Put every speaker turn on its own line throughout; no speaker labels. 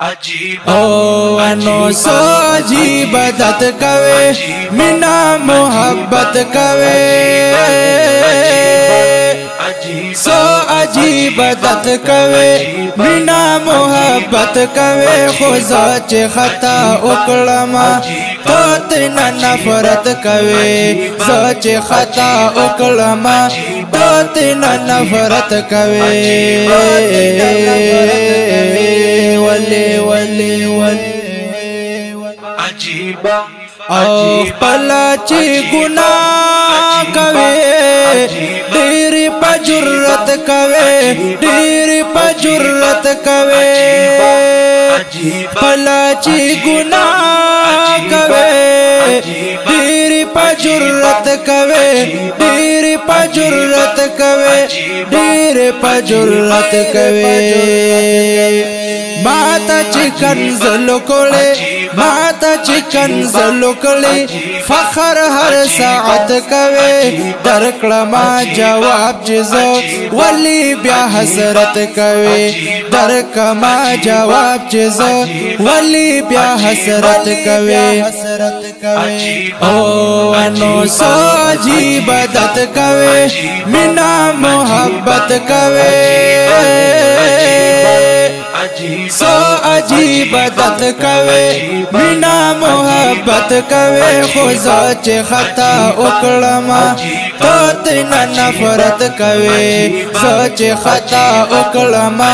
ओ अनो सो अजीबदत कवे मिना मोहब्बत कवे सो अजीबदत कवे मिना मोहब्बत कवे खुदा चे खता उकलमा तो तेना नफरत कवे सोचे खता उकलमा तो तेना नफरत कवे वले वले वले अजीबा ओ पलाची गुनाह कवे ढेर पजुर्रत कवे ढेर पजुर्रत कवे पलाची गुनाह कवे ढेर पजुर्रत कवे ढेर पजुर्रत कवे ढेर पजुर्रत कवे माता चिकन ज़लुकले माता चिकन ज़लुकले फखर हर सात कवे दरकलमा जवाब जिज़ो वली ब्या हसरत कवे दरकमा जवाब जिज़ो वली ब्या हसरत कवे ओ अनो सो अजीबदत कवे मिना मोहब्बत कवे सो अजीबदत कवे मिना मोहब्बत कवे खुदा चे खता उकलमा तो तेना नफरत कवे सोचे खता उकलमा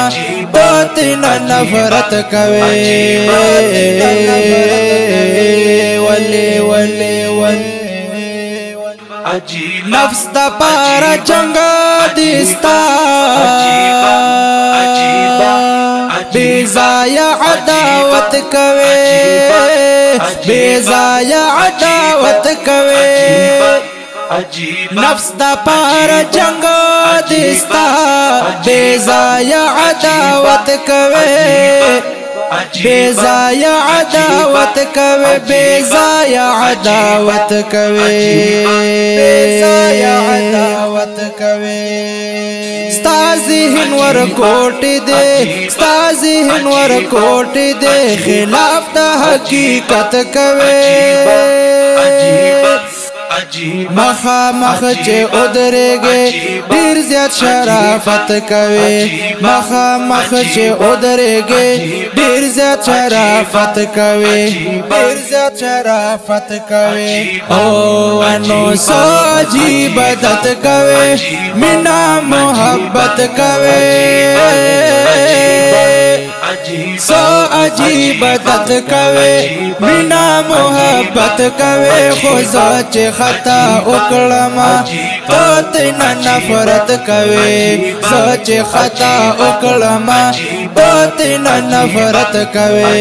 तो तेना नफरत कवे वले वले वले नफ्स दा पारा जंगा दिस्ता बेजाया अदावत कवे बेजाया अदावत कवे नफ्स दा पारा जंगा दिस्ता बेजाया अदावत कवे बेजाया अदावत कवे बेजाया अदावत कवे बेजाया अदावत कवे स्ताजी हिनवर कोटि दे स्ताजी हिनवर कोटि दे खिलाफ दा हकीकत कवे मखा मख चे उधरेगे ढेर ज्यादा शराफत कवे मखा मख चे उधरेगे ढेर ज्यादा शराफत कवे ढेर ज्यादा शराफत कवे ओ अनो सो अजीबदत कवे मिना मोहब्बत कवे सो अजीबदत कवे मिना मोहब्बत कवे खुदा चे खता उकलमा तो तेना नफरत कवे सोचे खता उकलमा तो तेना नफरत कवे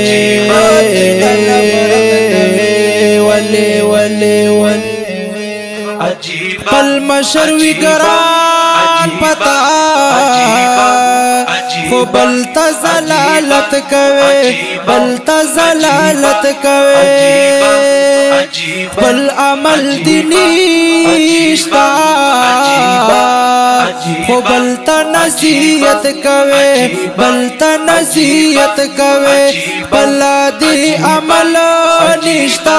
वले वले वले पल मशरवी करान पता खो बलता जलालत कवे बलता जलालत कवे बल अमल दिनीश्ता खो बलता नसीहत कवे बलता नसीहत कवे बला दी अमल निश्ता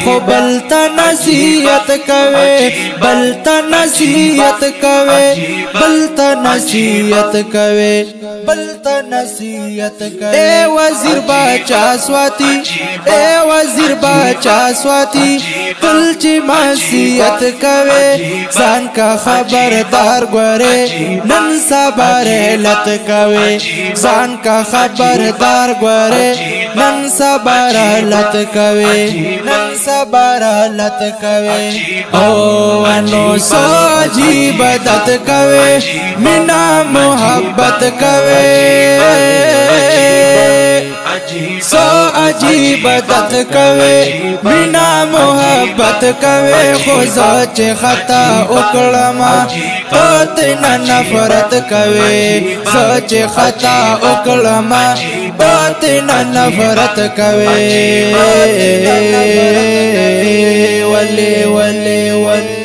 खो बलता नसीहत कवे बलता नसीहत कवे बलता नसीहत कवे बलता नसीहत कवे ए वजीर बाचा स्वाति ए वजीर बाचा स्वाति तुलची मासियत कवे सान का खबरदार ग्वरे नन सबरे लत कवे सान का खबरदार ग्वरे नन सबरा लत कवे नन सबरा लत कवे ओ अनो सो अजीबदत कवे मिना मोहब्बत कवे सो अजीबदत कवे मिना मोहब्बत कवे खुदा चे खता उकलमा तो तेना नफरत कवे सोचे खता उकलमा तो तेना नफरत कवे वले वले वले